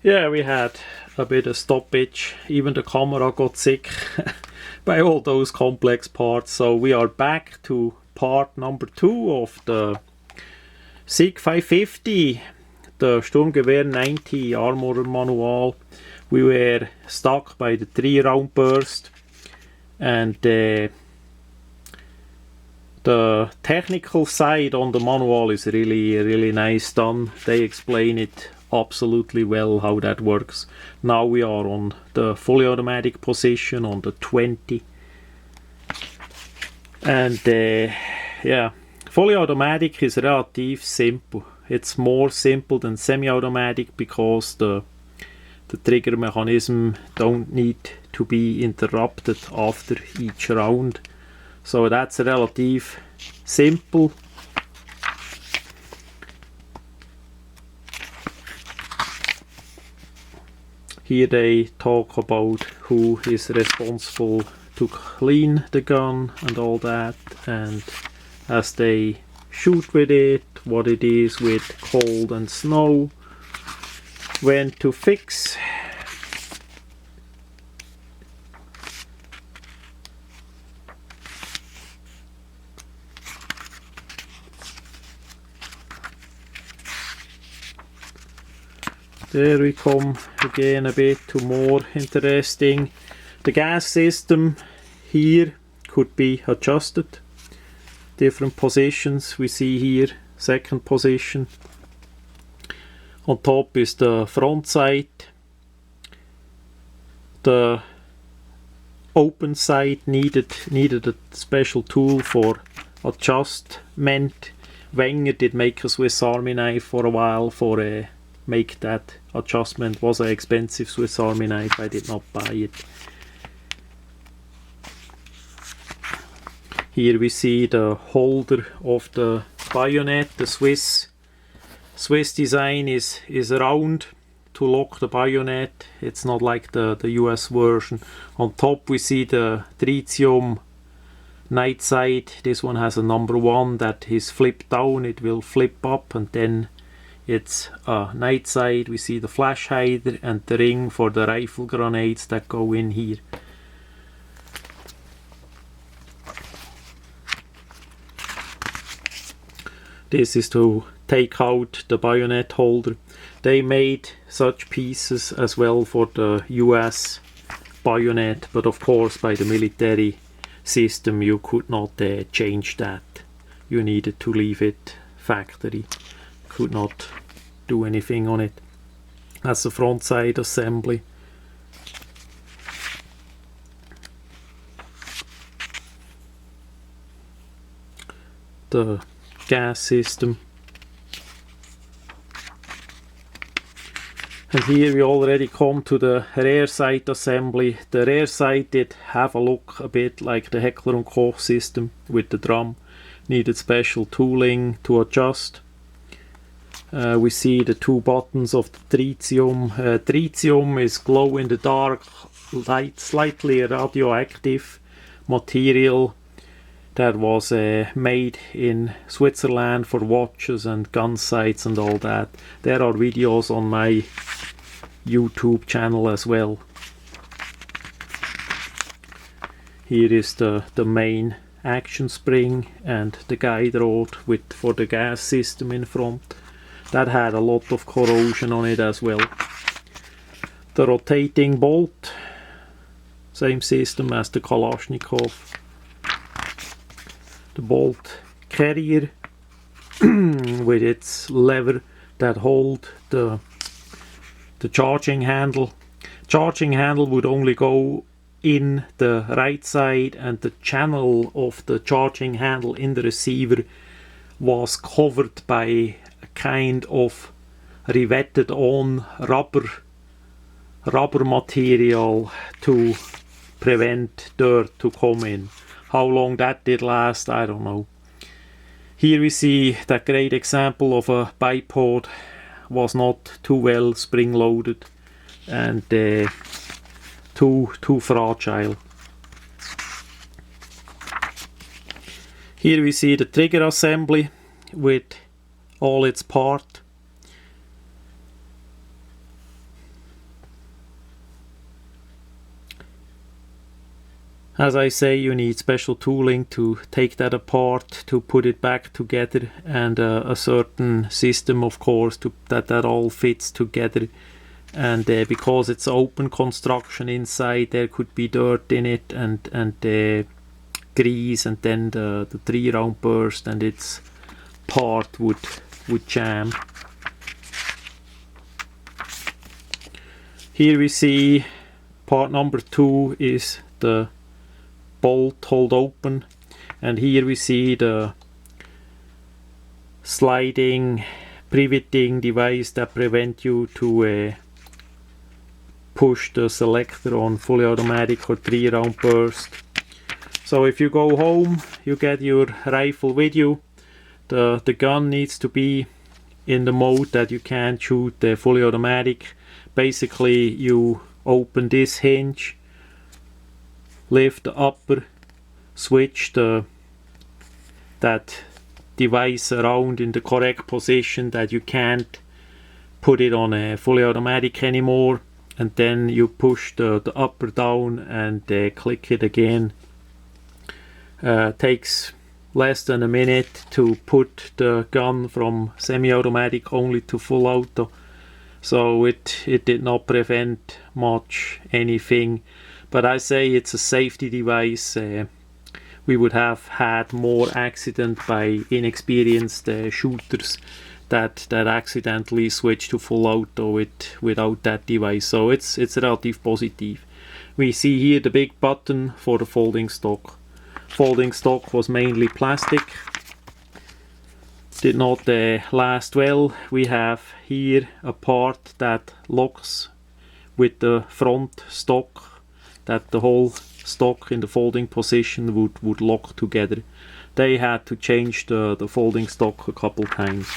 Yeah, we had a bit of stoppage. Even the camera got sick by all those complex parts. So we are back to part number 2 of the SIG 550, the Sturmgewehr 90 Armorer Manual. We were stuck by the 3-round burst, and the technical side on the manual is really nice done. They explain it absolutely well how that works. Now we are on the fully automatic position on the 20, and yeah, fully automatic is relatively simple. It's more simple than semi-automatic because the trigger mechanism don't need to be interrupted after each round. So that's relative simple. Here they talk about who is responsible to clean the gun and all that, and as they shoot with it, what it is with cold and snow, when to fix. There we come again a bit to more interesting. The gas system here could be adjusted. Different positions we see here. Second position. On top is the front side. The open side needed a special tool for adjustment. Wenger did make a Swiss Army knife for a while for a make that adjustment. Was an expensive Swiss Army knife. I did not buy it. Here we see the holder of the bayonet. The Swiss design is round to lock the bayonet. It's not like the US version. On top we see the tritium night sight. This one has a number 1 that is flipped down. It will flip up, and then it's a night sight. We see the flash hider and the ring for the rifle grenades that go in here. This is to take out the bayonet holder. They made such pieces as well for the US bayonet, but of course by the military system you could not change that. You needed to leave it factory. Could not do anything on it. That's the front side assembly. The gas system. And here we already come to the rear sight assembly. The rear sight did have a look a bit like the Heckler & Koch system with the drum. Needed special tooling to adjust. We see the 2 buttons of the tritium. Tritium is glow in the dark, light, slightly radioactive material that was made in Switzerland for watches and gun sights and all that. There are videos on my YouTube channel as well. Here is the main action spring and the guide rod for the gas system in front. That had a lot of corrosion on it as well. The rotating bolt, same system as the Kalashnikov. The bolt carrier with its lever that hold the charging handle. Charging handle would only go in the right side, and the channel of the charging handle in the receiver was covered by a kind of riveted on rubber material to prevent dirt to come in. How long that did last, I don't know. Here we see that great example of a bipod was not too well spring loaded and too fragile. Here we see the trigger assembly with all its parts. As I say, you need special tooling to take that apart, to put it back together, and a certain system, of course, to that all fits together. And because it's open construction inside, there could be dirt in it and grease, and then the 3-round burst, and its part would jam. Here we see part number 2 is the bolt hold open, and here we see the sliding pivoting device that prevent you to push the selector on fully automatic or 3-round burst. So if you go home, you get your rifle with you. The gun needs to be in the mode that you can't shoot the fully automatic. Basically, you open this hinge, lift the upper, switch that device around in the correct position that you can't put it on a fully automatic anymore, and then you push the upper down and click it again. Takes less than a minute to put the gun from semi-automatic only to full auto, so it did not prevent much anything. But I say it's a safety device. We would have had more accident by inexperienced shooters that accidentally switch to full auto without that device. So it's relative positive. We see here the big button for the folding stock. Folding stock was mainly plastic. Did not last well. We have here a part that locks with the front stock, that the whole stock in the folding position would lock together. They had to change the folding stock a couple times.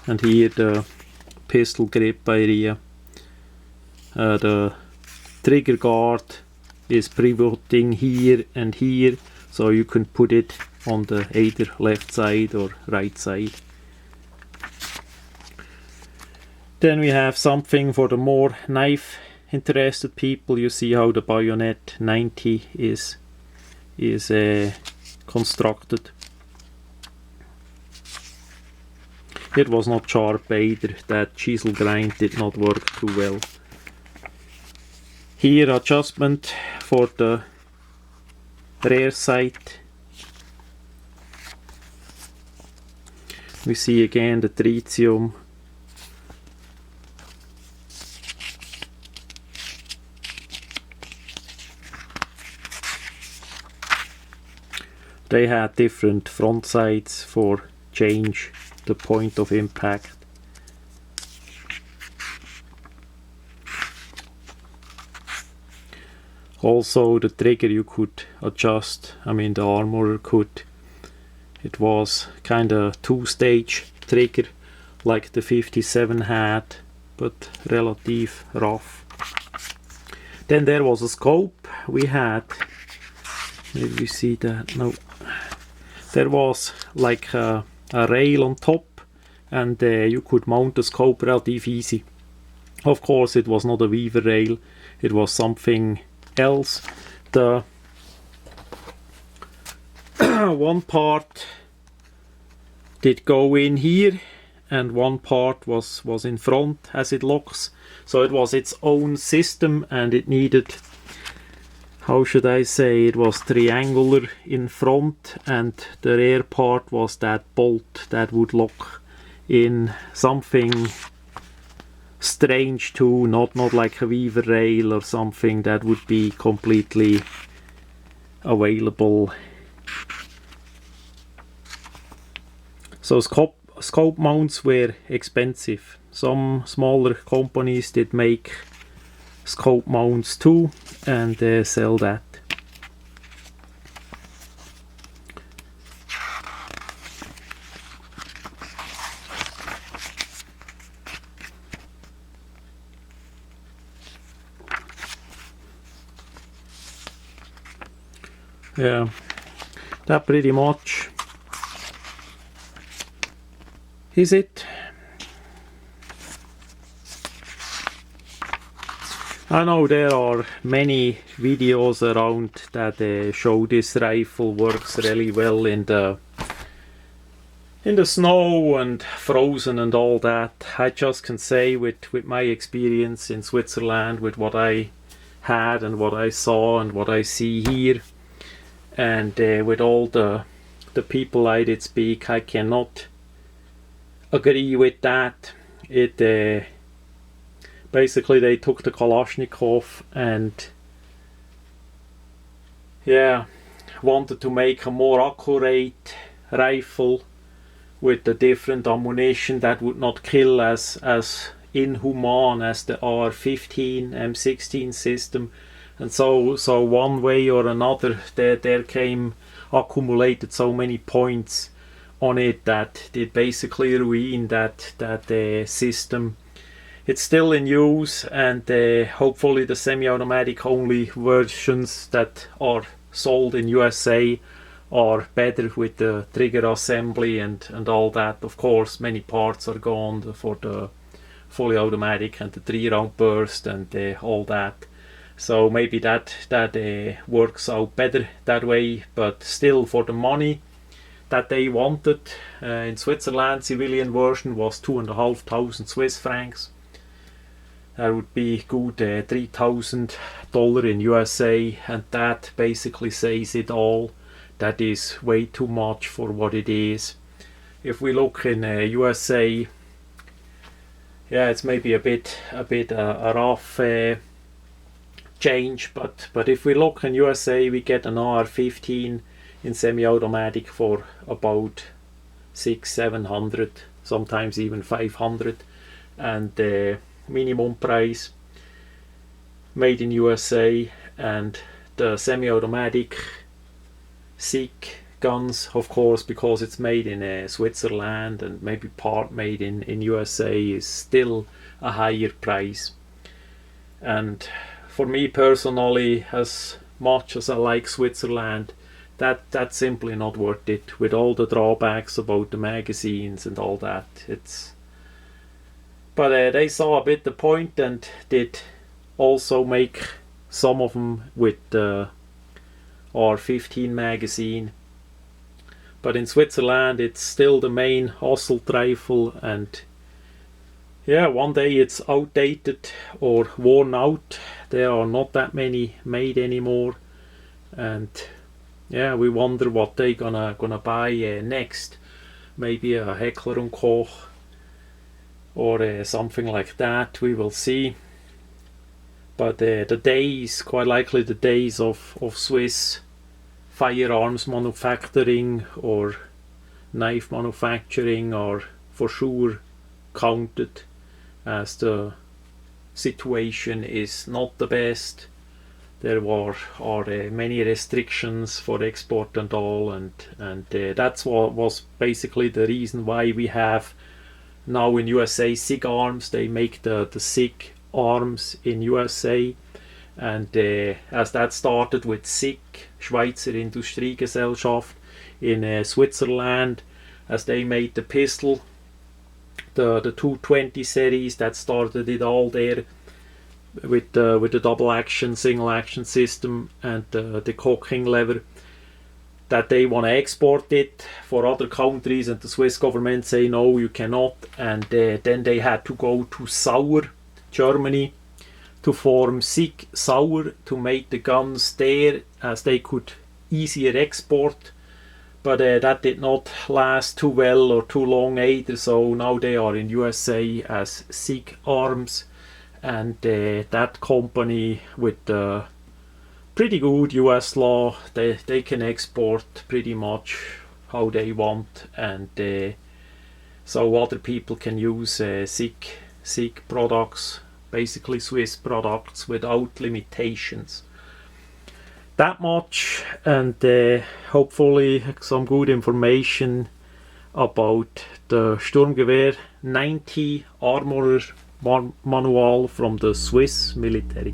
And here the pistol grip area. The trigger guard is pivoting here and here, so you can put it on the either left side or right side. Then we have something for the more knife interested people. You see how the bayonet 90 is constructed. It was not sharp either. That chisel grind did not work too well. Here adjustment for the rear sight. We see again the tritium. They had different front sights for change the point of impact. Also the trigger you could adjust, I mean the armorer could. It was kinda 2-stage trigger like the 57 had, but relative rough. Then there was a scope. We had, maybe you see that, no. There was like a rail on top, and you could mount the scope relatively easy. Of course it was not a weaver rail, it was something else. The one part did go in here and one part was in front as it locks, so it was its own system, and it needed, how should I say, it was triangular in front, and the rear part was that bolt that would lock in. Something strange too, not like a weaver rail or something that would be completely available. So scope mounts were expensive. Some smaller companies did make scope mounts too, and sell that. Yeah, that pretty much is it. I know there are many videos around that show this rifle works really well in the snow and frozen and all that. I just can say with my experience in Switzerland, with what I had and what I saw and what I see here, and with all the people I did speak, I cannot agree with that. It basically they took the Kalashnikov and wanted to make a more accurate rifle with the different ammunition that would not kill as inhuman as the R15 M16 system, and so one way or another there came accumulated so many points on it that it basically ruined that system. It's still in use, and hopefully the semi-automatic only versions that are sold in USA are better with the trigger assembly and all that. Of course, many parts are gone for the fully automatic and the 3-round burst and all that. So maybe that works out better that way, but still for the money that they wanted in Switzerland, civilian version was 2,500 Swiss francs. That would be good $3,000 in USA, and that basically says it all. That is way too much for what it is. If we look in USA, it's maybe a bit a rough change, but if we look in USA, we get an R15 in semi-automatic for about 600-700, sometimes even 500, and minimum price made in USA. And the semi-automatic SIG guns, of course, because it's made in Switzerland and maybe part made in USA, is still a higher price. And for me personally, as much as I like Switzerland, that's simply not worth it, with all the drawbacks about the magazines and all that. But they saw a bit the point and did also make some of them with the R15 magazine. But in Switzerland it's still the main assault rifle, and one day it's outdated or worn out. There are not that many made anymore, and we wonder what they gonna buy next. Maybe a Heckler & Koch or something like that. We will see. But the days, quite likely the days of Swiss firearms manufacturing or knife manufacturing are for sure counted, as the situation is not the best. There are many restrictions for export and all, and that's what was basically the reason why we have now in USA SIG arms. They make the SIG arms in USA, and as that started with SIG, Schweizer Industriegesellschaft, in Switzerland, as they made the pistol, the 220 series, that started it all there with the double action, single action system, and the cocking lever, that they want to export it for other countries, and the Swiss government say no, you cannot. And then they had to go to Sauer, Germany, to form SIG Sauer to make the guns there, as they could easier export. But that did not last too well or too long either, so now they are in USA as SIG Arms, and that company with the pretty good US law, they can export pretty much how they want, and so other people can use SIG products, basically Swiss products, without limitations. That much, and hopefully some good information about the Sturmgewehr 90 Armorer manual from the Swiss military.